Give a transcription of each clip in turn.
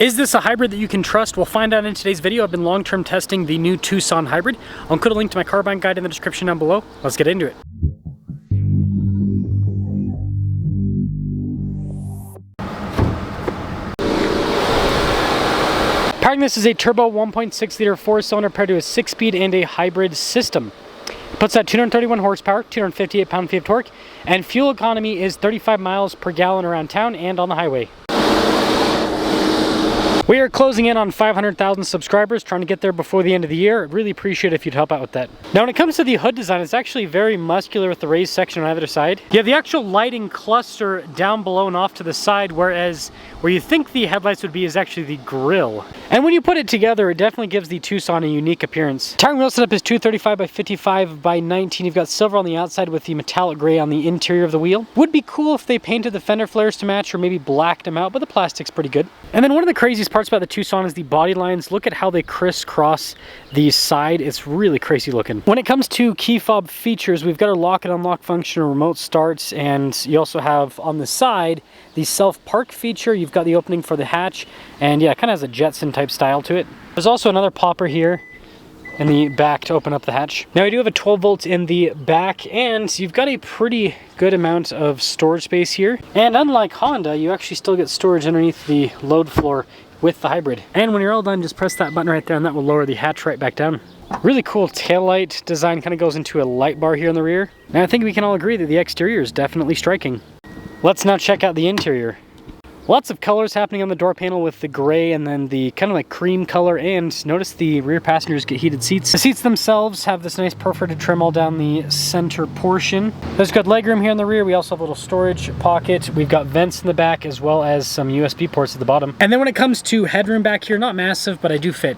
Is this a hybrid that you can trust? We'll find out in today's video. I've been long-term testing the new Tucson Hybrid. I'll include a link to my car buying guide in the description down below. Let's get into it. Powering this is a turbo 1.6 liter 4-cylinder paired to a 6-speed and a hybrid system. It puts out 231 horsepower, 258 pound-feet of torque, and fuel economy is 35 miles per gallon around town and on the highway. We are closing in on 500,000 subscribers, trying to get there before the end of the year. I'd really appreciate it if you'd help out with that. Now, when it comes to the hood design, it's actually very muscular with the raised section on either side. You have the actual lighting cluster down below and off to the side, whereas where you think the headlights would be is actually the grille. And when you put it together, it definitely gives the Tucson a unique appearance. Tire and wheel setup is 235 by 55 by 19. You've got silver on the outside with the metallic gray on the interior of the wheel. Would be cool if they painted the fender flares to match or maybe blacked them out, but the plastic's pretty good. And then one of the craziest parts about the Tucson is the body lines. Look at how they crisscross the side. It's really crazy looking. When it comes to key fob features, we've got our lock and unlock function, remote starts, and you also have on the side the self park feature. You've got the opening for the hatch, and yeah, it kind of has a Jetson type style to it. There's also another popper here in the back to open up the hatch. Now we do have a 12 volts in the back, and you've got a pretty good amount of storage space here. And unlike Honda, you actually still get storage underneath the load floor with the hybrid. And when you're all done, just press that button right there and that will lower the hatch right back down. Really cool taillight design, kind of goes into a light bar here in the rear. And I think we can all agree that the exterior is definitely striking. Let's now check out the interior. Lots of colors happening on the door panel with the gray and then the kind of like cream color, and notice the rear passengers get heated seats. The seats themselves have this nice perforated trim all down the center portion. There's good legroom here in the rear. We also have a little storage pocket. We've got vents in the back as well as some USB ports at the bottom. And then when it comes to headroom back here, not massive, but I do fit.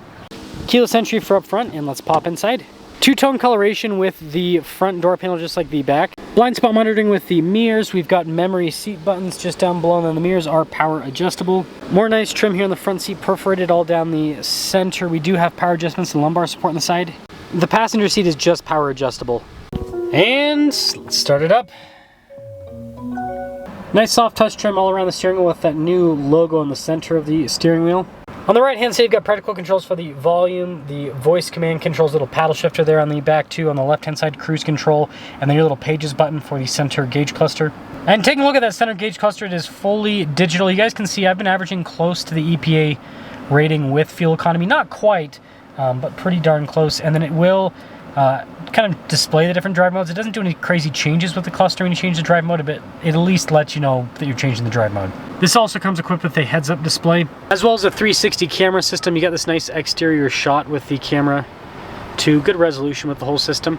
Keyless entry for up front, and let's pop inside. Two-tone coloration with the front door panel just like the back. Blind spot monitoring with the mirrors. We've got memory seat buttons just down below, and then the mirrors are power adjustable. More nice trim here on the front seat, perforated all down the center. We do have power adjustments and lumbar support on the side. The passenger seat is just power adjustable. And let's start it up. Nice soft touch trim all around the steering wheel with that new logo in the center of the steering wheel. On the right hand side, you've got practical controls for the volume, the voice command controls, little paddle shifter there on the back too. On the left hand side, cruise control, and then your little pages button for the center gauge cluster. And taking a look at that center gauge cluster, it is fully digital. You guys can see I've been averaging close to the EPA rating with fuel economy. Not quite, but pretty darn close. And then it will kind of display the different drive modes. It doesn't do any crazy changes with the cluster when you change the drive mode, but it at least lets you know that you're changing the drive mode. This also comes equipped with a heads-up display, as well as a 360 camera system. You got this nice exterior shot with the camera too. Good resolution with the whole system.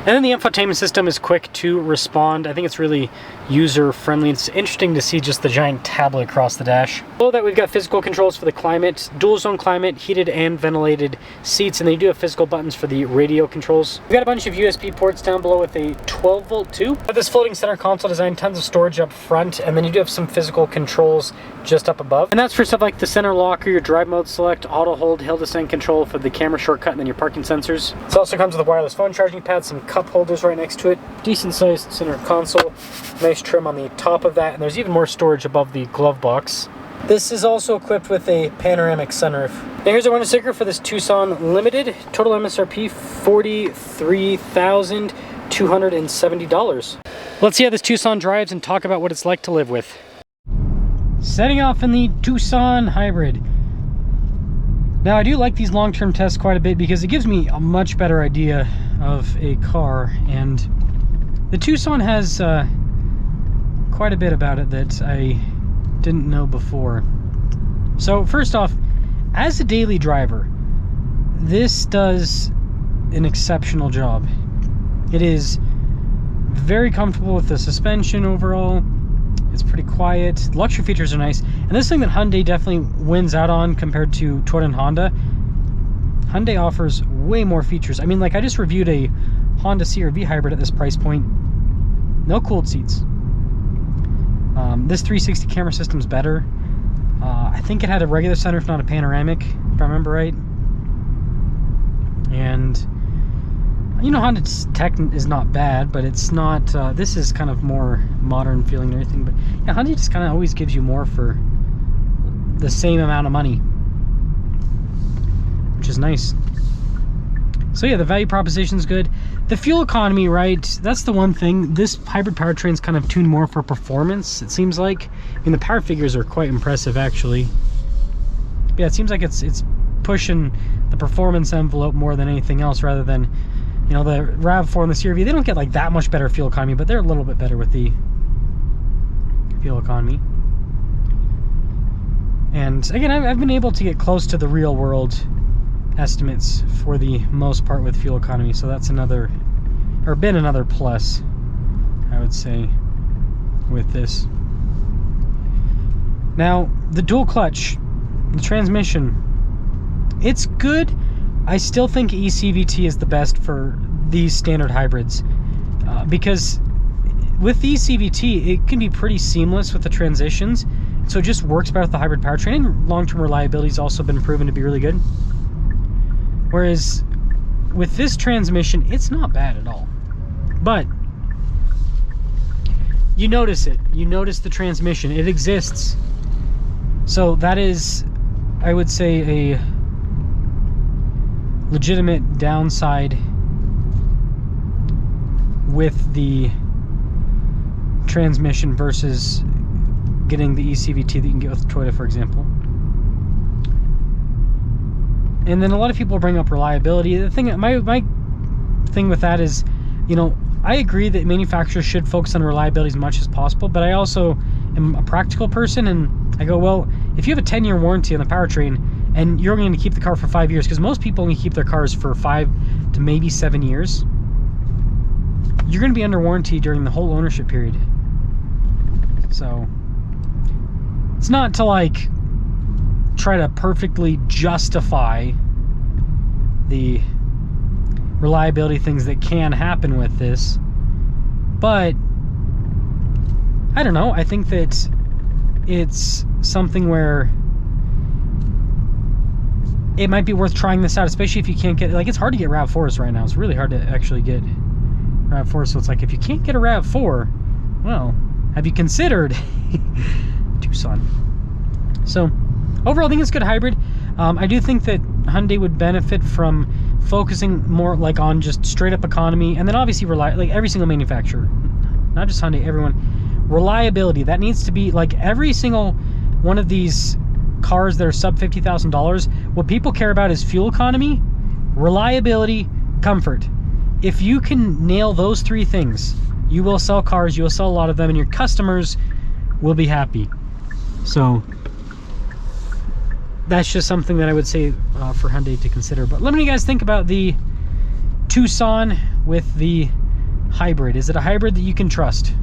And then the infotainment system is quick to respond. I think it's really user-friendly. It's interesting to see just the giant tablet across the dash. Below that, we've got physical controls for the climate, dual-zone climate, heated and ventilated seats, and then you do have physical buttons for the radio controls. We've got a bunch of USB ports down below with a 12-volt too. With this floating center console design, tons of storage up front, and then you do have some physical controls just up above. And that's for stuff like the center lock or your drive mode select, auto hold, hill descent control for the camera shortcut, and then your parking sensors. This also comes with a wireless phone charging pad, some cup holders right next to it, decent sized center console, nice trim on the top of that, and there's even more storage above the glove box. This is also equipped with a panoramic sunroof. Now here's our window sticker for this Tucson Limited. Total MSRP $43,270. Let's see how this Tucson drives and talk about what it's like to live with. Setting off in the Tucson Hybrid. Now I do like these long-term tests quite a bit because it gives me a much better idea of a car, and the Tucson has quite a bit about it that I didn't know before. So first off, as a daily driver, this does an exceptional job. It is very comfortable with the suspension overall. It's pretty quiet. Luxury features are nice. And this thing that Hyundai definitely wins out on compared to Toyota and Honda, Hyundai offers way more features. I mean, like I just reviewed a Honda CR-V hybrid at this price point. No cooled seats. This 360 camera system's better. I think it had a regular center, if not a panoramic, if I remember right. And you know, Honda's tech is not bad, but it's not, this is kind of more modern feeling and everything. But yeah, Honda just kind of always gives you more for the same amount of money, which is nice. So yeah, the value proposition is good. The fuel economy, right? That's the one thing. This hybrid powertrain's kind of tuned more for performance, it seems like. I mean, the power figures are quite impressive, actually. But yeah, it seems like it's pushing the performance envelope more than anything else, rather than, you know, the RAV4 and the CR-V. They don't get like that much better fuel economy, but they're a little bit better with the fuel economy. And again, I've been able to get close to the real world estimates for the most part with fuel economy, so that's another, or been another plus, I would say, with this. Now, the dual clutch, the transmission, it's good. I still think ECVT is the best for these standard hybrids, because with the ECVT, it can be pretty seamless with the transitions, so it just works better with the hybrid powertrain, and long-term reliability has also been proven to be really good. Whereas with this transmission, it's not bad at all. But you notice it. You notice the transmission. It exists. So that is, I would say, a legitimate downside with the transmission versus getting the ECVT that you can get with Toyota, for example. And then a lot of people bring up reliability. The thing, my thing with that is, you know, I agree that manufacturers should focus on reliability as much as possible, but I also am a practical person, and I go, well, if you have a 10-year warranty on the powertrain and you're going to keep the car for 5 years, because most people only keep their cars for 5 to maybe 7 years, you're going to be under warranty during the whole ownership period. So it's not to like try to perfectly justify the reliability things that can happen with this, but I don't know, I think that it's something where it might be worth trying this out, especially if you can't get, like, it's hard to get RAV4s right now. It's really hard to actually get RAV4, so it's like, if you can't get a RAV4, well, have you considered Tucson? So overall, I think it's a good hybrid. I do think that Hyundai would benefit from focusing more like on just straight up economy, and then obviously like every single manufacturer, not just Hyundai, everyone, reliability. That needs to be like every single one of these cars that are sub $50,000. What people care about is fuel economy, reliability, comfort. If you can nail those three things, you will sell cars, you will sell a lot of them, and your customers will be happy. So that's just something that I would say for Hyundai to consider. But let me know what you guys think about the Tucson with the hybrid. Is it a hybrid that you can trust?